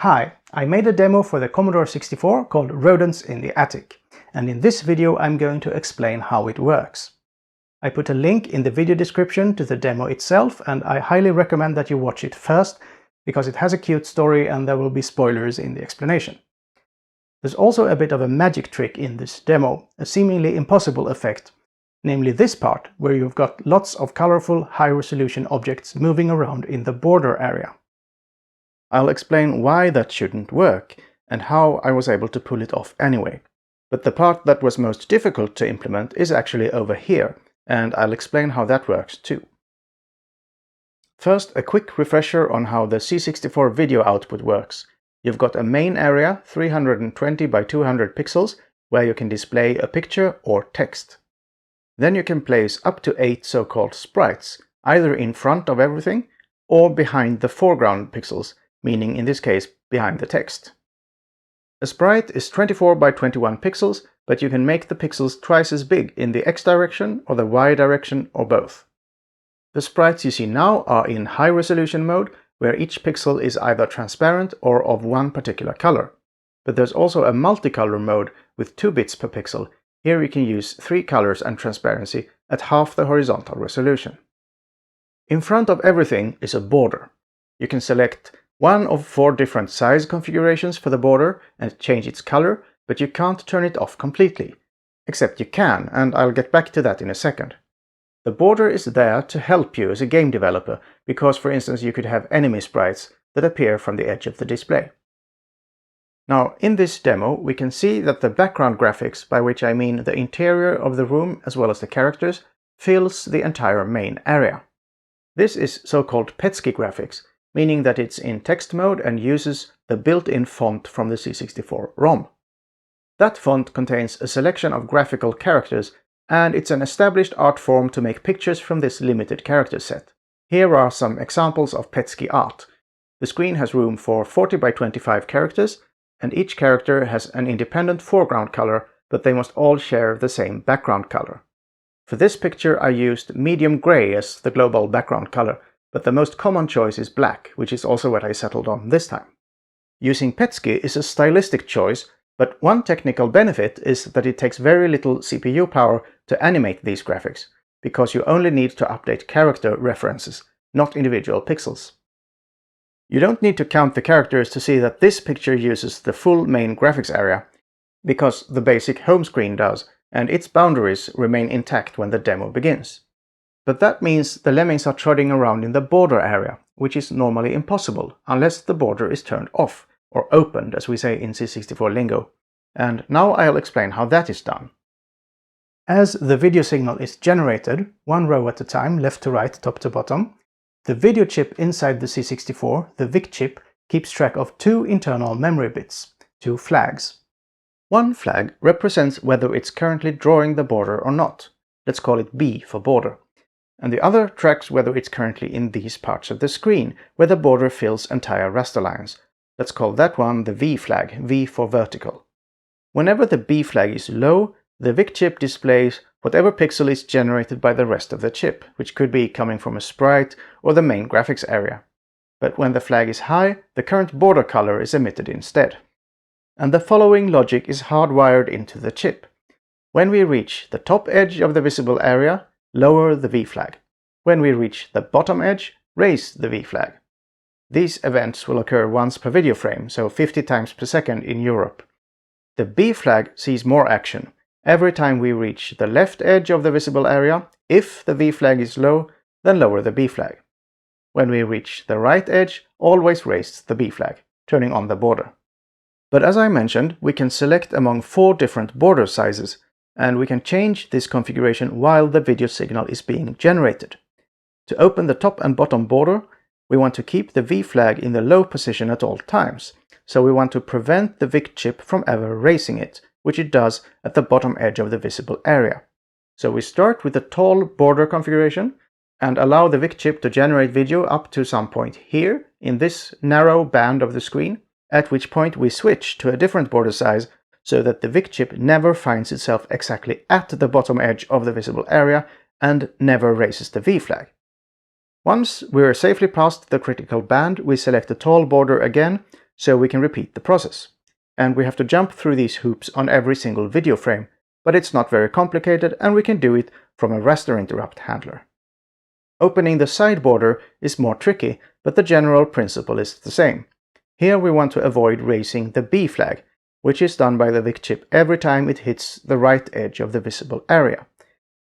Hi, I made a demo for the Commodore 64 called Rodents in the Attic, and in this video I'm going to explain how it works. I put a link in the video description to the demo itself, and I highly recommend that you watch it first, because it has a cute story and there will be spoilers in the explanation. There's also a bit of a magic trick in this demo, a seemingly impossible effect, namely this part, where you've got lots of colorful, high-resolution objects moving around in the border area. I'll explain why that shouldn't work, and how I was able to pull it off anyway. But the part that was most difficult to implement is actually over here, and I'll explain how that works too. First, a quick refresher on how the C64 video output works. You've got a main area, 320 by 200 pixels, where you can display a picture or text. Then you can place up to 8 so-called sprites, either in front of everything or behind the foreground pixels, meaning in this case behind the text. A sprite is 24 by 21 pixels, but you can make the pixels twice as big in the X direction or the Y direction or both. The sprites you see now are in high resolution mode, where each pixel is either transparent or of one particular color. But there's also a multicolor mode with 2 bits per pixel. Here you can use 3 colors and transparency at half the horizontal resolution. In front of everything is a border. You can select one of 4 different size configurations for the border and change its color, but you can't turn it off completely. Except you can, and I'll get back to that in a second. The border is there to help you as a game developer, because for instance you could have enemy sprites that appear from the edge of the display. Now in this demo we can see that the background graphics, by which I mean the interior of the room as well as the characters, fills the entire main area. This is so-called Petsky graphics, meaning that it's in text mode and uses the built-in font from the C64 ROM. That font contains a selection of graphical characters, and it's an established art form to make pictures from this limited character set. Here are some examples of Petsky art. The screen has room for 40 by 25 characters, and each character has an independent foreground color, but they must all share the same background color. For this picture I used medium gray as the global background color, but the most common choice is black, which is also what I settled on this time. Using Petsky is a stylistic choice, but one technical benefit is that it takes very little CPU power to animate these graphics, because you only need to update character references, not individual pixels. You don't need to count the characters to see that this picture uses the full main graphics area, because the basic home screen does, and its boundaries remain intact when the demo begins. But that means the lemmings are trotting around in the border area, which is normally impossible unless the border is turned off, or opened as we say in C64 lingo. And now I'll explain how that is done. As the video signal is generated, one row at a time, left to right, top to bottom, the video chip inside the C64, the VIC chip, keeps track of 2 internal memory bits, 2 flags. One flag represents whether it's currently drawing the border or not. Let's call it B for border. And the other tracks whether it's currently in these parts of the screen, where the border fills entire raster lines. Let's call that one the V flag, V for vertical. Whenever the B flag is low, the VIC chip displays whatever pixel is generated by the rest of the chip, which could be coming from a sprite or the main graphics area. But when the flag is high, the current border color is emitted instead. And the following logic is hardwired into the chip. When we reach the top edge of the visible area, lower the V flag. When we reach the bottom edge, raise the V flag. These events will occur once per video frame, so 50 times per second in Europe. The B flag sees more action. Every time we reach the left edge of the visible area, if the V flag is low, then lower the B flag. When we reach the right edge, always raise the B flag, turning on the border. But as I mentioned, we can select among 4 different border sizes, and we can change this configuration while the video signal is being generated. To open the top and bottom border, we want to keep the V flag in the low position at all times, so we want to prevent the VIC chip from ever raising it, which it does at the bottom edge of the visible area. So we start with the tall border configuration and allow the VIC chip to generate video up to some point here in this narrow band of the screen, at which point we switch to a different border size so that the VIC chip never finds itself exactly at the bottom edge of the visible area and never raises the V flag. Once we're safely past the critical band, we select the tall border again so we can repeat the process. And we have to jump through these hoops on every single video frame, but it's not very complicated and we can do it from a raster interrupt handler. Opening the side border is more tricky, but the general principle is the same. Here we want to avoid raising the B flag, which is done by the VIC chip every time it hits the right edge of the visible area.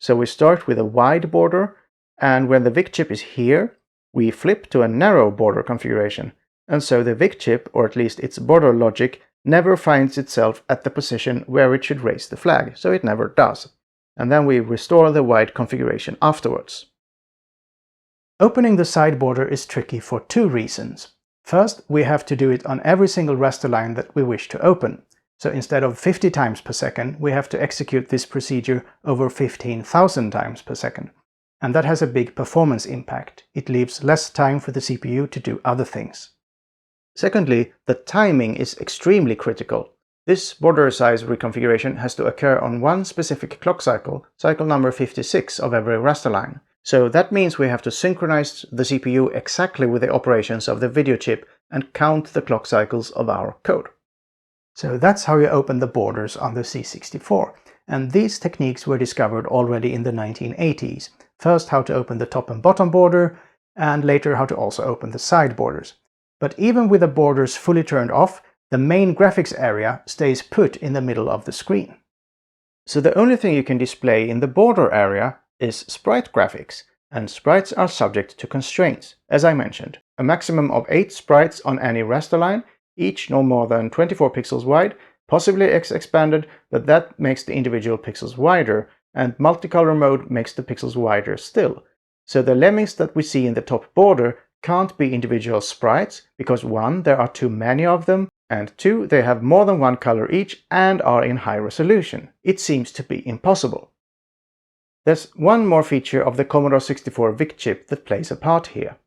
So we start with a wide border, and when the VIC chip is here, we flip to a narrow border configuration, and so the VIC chip, or at least its border logic, never finds itself at the position where it should raise the flag, so it never does. And then we restore the wide configuration afterwards. Opening the side border is tricky for two reasons. First, we have to do it on every single raster line that we wish to open. So instead of 50 times per second, we have to execute this procedure over 15,000 times per second. And that has a big performance impact. It leaves less time for the CPU to do other things. Secondly, the timing is extremely critical. This border size reconfiguration has to occur on one specific clock cycle, cycle number 56 of every raster line. So that means we have to synchronize the CPU exactly with the operations of the video chip and count the clock cycles of our code. So that's how you open the borders on the C64. And these techniques were discovered already in the 1980s. First how to open the top and bottom border, and later how to also open the side borders. But even with the borders fully turned off, the main graphics area stays put in the middle of the screen. So the only thing you can display in the border area is sprite graphics, and sprites are subject to constraints, as I mentioned. A maximum of 8 sprites on any raster line, each no more than 24 pixels wide, possibly expanded, but that makes the individual pixels wider, and multicolor mode makes the pixels wider still. So the lemmings that we see in the top border can't be individual sprites, because 1, there are too many of them, and 2, they have more than one color each and are in high resolution. It seems to be impossible. There's one more feature of the Commodore 64 VIC chip that plays a part here.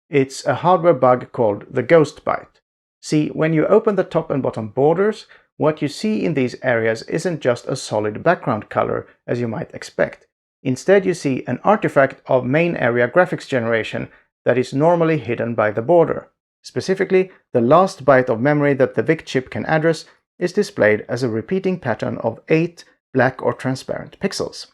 It's a hardware bug called the ghost byte. See, when you open the top and bottom borders, what you see in these areas isn't just a solid background color, as you might expect. Instead, you see an artifact of main area graphics generation that is normally hidden by the border. Specifically, the last byte of memory that the VIC chip can address is displayed as a repeating pattern of 8 black or transparent pixels.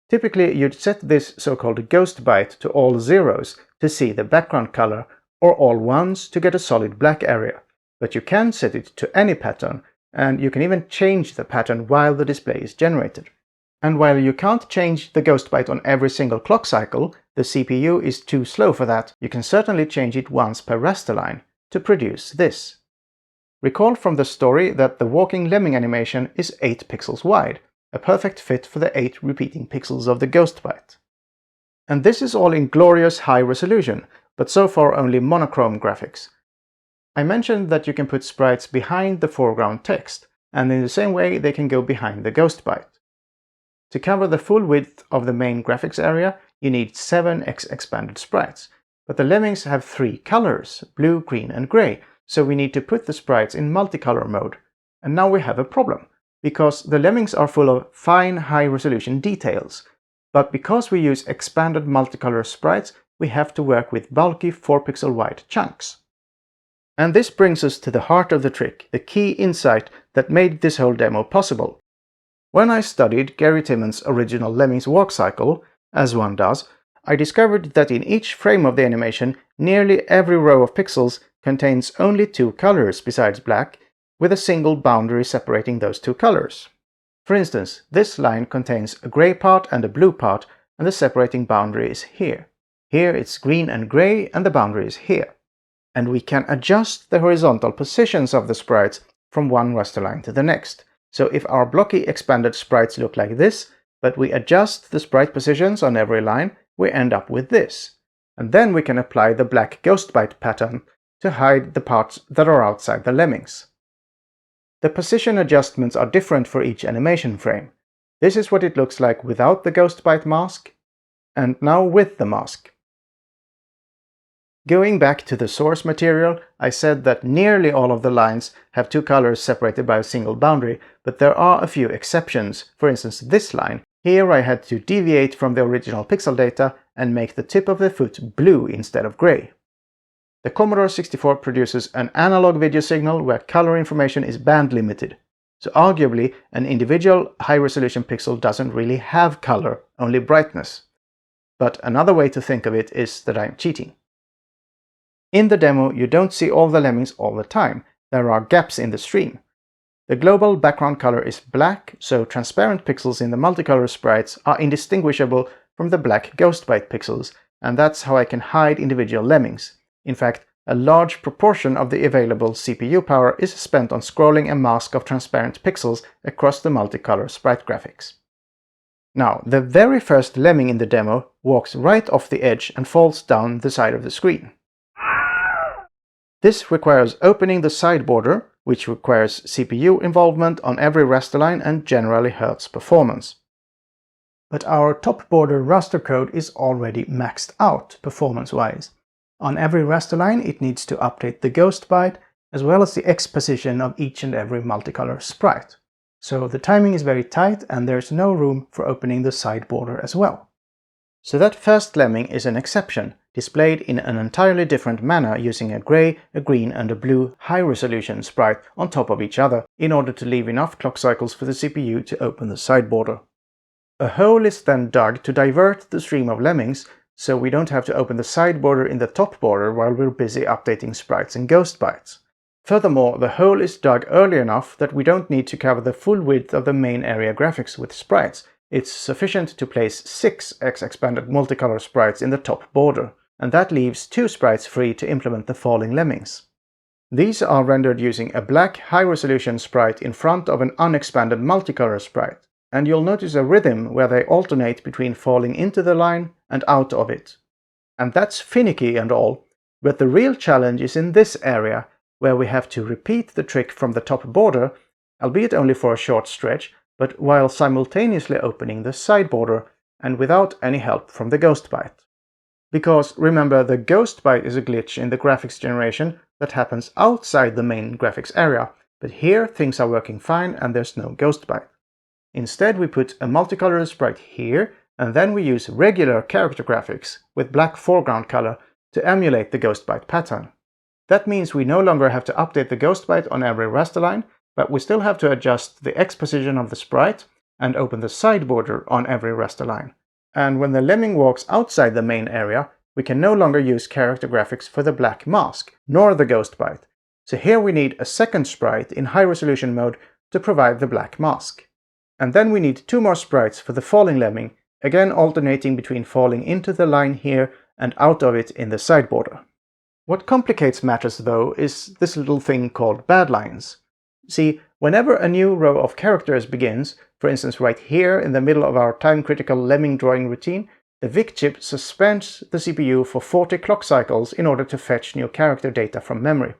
Typically, you'd set this so-called ghost byte to all zeros to see the background color, or all ones to get a solid black area. But you can set it to any pattern, and you can even change the pattern while the display is generated. And while you can't change the ghost byte on every single clock cycle, the CPU is too slow for that, you can certainly change it once per raster line to produce this. Recall from the story that the walking lemming animation is 8 pixels wide, a perfect fit for the 8 repeating pixels of the ghost byte. And this is all in glorious high resolution, but so far only monochrome graphics. I mentioned that you can put sprites behind the foreground text, and in the same way they can go behind the ghost byte. To cover the full width of the main graphics area, you need 7 expanded sprites, but the lemmings have 3 colors, blue, green and grey, so we need to put the sprites in multicolor mode. And now we have a problem, because the lemmings are full of fine high-resolution details, but because we use expanded multicolor sprites, we have to work with bulky 4-pixel wide chunks. And this brings us to the heart of the trick, the key insight that made this whole demo possible. When I studied Gary Timmons' original Lemmings walk cycle, as one does, I discovered that in each frame of the animation, nearly every row of pixels contains only 2 colors besides black, with a single boundary separating those 2 colors. For instance, this line contains a grey part and a blue part, and the separating boundary is here. Here it's green and grey, and the boundary is here. And we can adjust the horizontal positions of the sprites from one raster line to the next. So if our blocky expanded sprites look like this, but we adjust the sprite positions on every line, we end up with this. And then we can apply the black ghost byte pattern to hide the parts that are outside the lemmings. The position adjustments are different for each animation frame. This is what it looks like without the ghost byte mask, and now with the mask. Going back to the source material, I said that nearly all of the lines have 2 colors separated by a single boundary, but there are a few exceptions. For instance, this line. Here I had to deviate from the original pixel data and make the tip of the foot blue instead of grey. The Commodore 64 produces an analog video signal where color information is band limited. So arguably, an individual high-resolution pixel doesn't really have color, only brightness. But another way to think of it is that I'm cheating. In the demo, you don't see all the lemmings all the time. There are gaps in the stream. The global background color is black, so transparent pixels in the multicolor sprites are indistinguishable from the black ghost byte pixels, and that's how I can hide individual lemmings. In fact, a large proportion of the available CPU power is spent on scrolling a mask of transparent pixels across the multicolor sprite graphics. Now, the very first lemming in the demo walks right off the edge and falls down the side of the screen. This requires opening the side border, which requires CPU involvement on every raster line and generally hurts performance. But our top border raster code is already maxed out performance-wise. On every raster line, it needs to update the ghost byte as well as the X position of each and every multicolor sprite. So the timing is very tight and there's no room for opening the side border as well. So that first lemming is an exception, displayed in an entirely different manner using a grey, a green and a blue high-resolution sprite on top of each other in order to leave enough clock cycles for the CPU to open the side border. A hole is then dug to divert the stream of lemmings, so we don't have to open the side border in the top border while we're busy updating sprites and ghost bytes. Furthermore, the hole is dug early enough that we don't need to cover the full width of the main area graphics with sprites. It's sufficient to place 6 X-expanded multicolor sprites in the top border, and that leaves 2 sprites free to implement the falling lemmings. These are rendered using a black high-resolution sprite in front of an unexpanded multicolor sprite, and you'll notice a rhythm where they alternate between falling into the line and out of it. And that's finicky and all, but the real challenge is in this area, where we have to repeat the trick from the top border, albeit only for a short stretch, but while simultaneously opening the side border and without any help from the ghost byte. Because remember, the ghost byte is a glitch in the graphics generation that happens outside the main graphics area, but here things are working fine and there's no ghost byte. Instead, we put a multicolor sprite here, and then we use regular character graphics with black foreground color to emulate the ghost byte pattern. That means we no longer have to update the ghost byte on every raster line, but we still have to adjust the X position of the sprite and open the side border on every raster line. And when the lemming walks outside the main area, we can no longer use character graphics for the black mask, nor the ghost byte. So here we need a second sprite in high resolution mode to provide the black mask. And then we need 2 more sprites for the falling lemming, again alternating between falling into the line here and out of it in the side border. What complicates matters though is this little thing called bad lines. See, whenever a new row of characters begins, for instance right here in the middle of our time-critical lemming drawing routine, the VIC chip suspends the CPU for 40 clock cycles in order to fetch new character data from memory.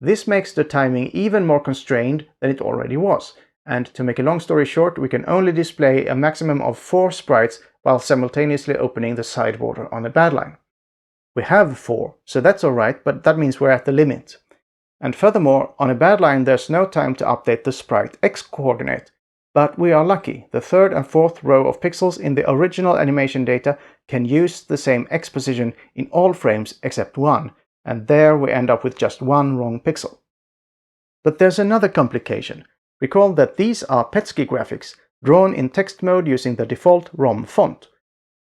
This makes the timing even more constrained than it already was, and to make a long story short, we can only display a maximum of 4 sprites while simultaneously opening the side border on a bad line. We have 4, so that's alright, but that means we're at the limit. And furthermore, on a bad line there's no time to update the sprite X coordinate. But we are lucky, the 3rd and 4th row of pixels in the original animation data can use the same X position in all frames except 1, and there we end up with just 1 wrong pixel. But there's another complication. Recall that these are Petsky graphics, drawn in text mode using the default ROM font.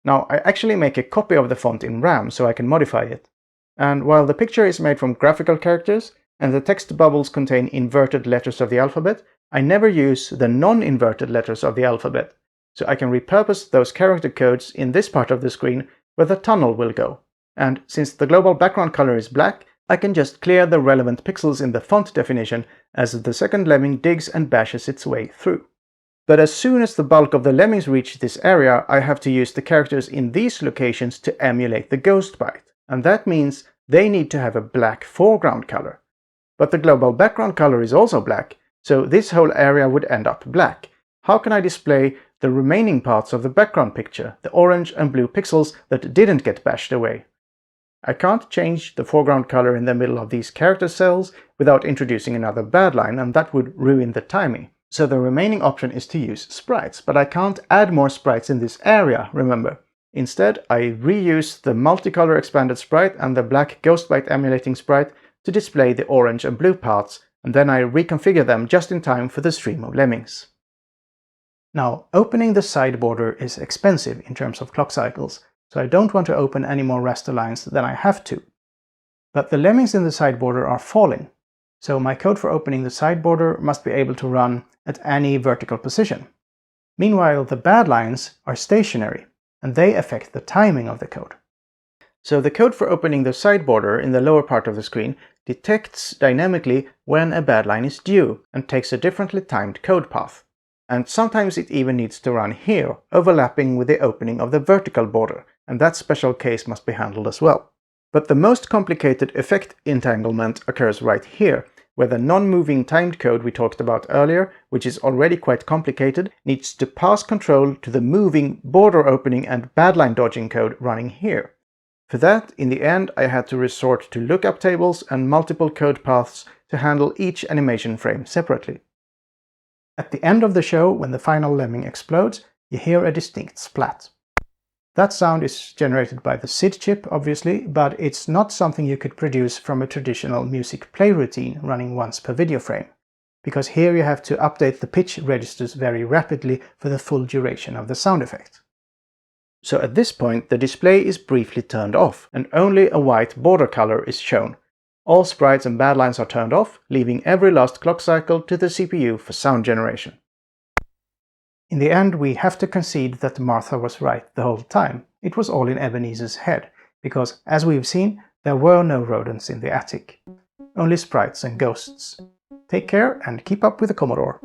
Now, I actually make a copy of the font in RAM so I can modify it. And while the picture is made from graphical characters, and the text bubbles contain inverted letters of the alphabet, I never use the non-inverted letters of the alphabet, so I can repurpose those character codes in this part of the screen where the tunnel will go. And since the global background color is black, I can just clear the relevant pixels in the font definition as the second lemming digs and bashes its way through. But as soon as the bulk of the lemmings reach this area, I have to use the characters in these locations to emulate the ghost byte, and that means they need to have a black foreground color. But the global background color is also black, so this whole area would end up black. How can I display the remaining parts of the background picture, the orange and blue pixels that didn't get bashed away? I can't change the foreground color in the middle of these character cells without introducing another bad line, and that would ruin the timing. So the remaining option is to use sprites, but I can't add more sprites in this area, remember. Instead, I reuse the multicolor expanded sprite and the black ghost bite emulating sprite to display the orange and blue parts, and then I reconfigure them just in time for the stream of lemmings. Now, opening the side border is expensive in terms of clock cycles, so I don't want to open any more raster lines than I have to. But the lemmings in the side border are falling, so my code for opening the side border must be able to run at any vertical position. Meanwhile, the bad lines are stationary, and they affect the timing of the code. So the code for opening the side border in the lower part of the screen detects dynamically when a bad line is due and takes a differently timed code path. And sometimes it even needs to run here, overlapping with the opening of the vertical border, and that special case must be handled as well. But the most complicated effect entanglement occurs right here, where the non-moving timed code we talked about earlier, which is already quite complicated, needs to pass control to the moving border opening and bad line dodging code running here. For that, in the end, I had to resort to lookup tables and multiple code paths to handle each animation frame separately. At the end of the show, when the final lemming explodes, you hear a distinct splat. That sound is generated by the SID chip, obviously, but it's not something you could produce from a traditional music play routine running once per video frame, because here you have to update the pitch registers very rapidly for the full duration of the sound effect. So at this point, the display is briefly turned off, and only a white border color is shown. All sprites and bad lines are turned off, leaving every last clock cycle to the CPU for sound generation. In the end, we have to concede that Martha was right the whole time. It was all in Ebenezer's head, because, as we've seen, there were no rodents in the attic. Only sprites and ghosts. Take care and keep up with the Commodore.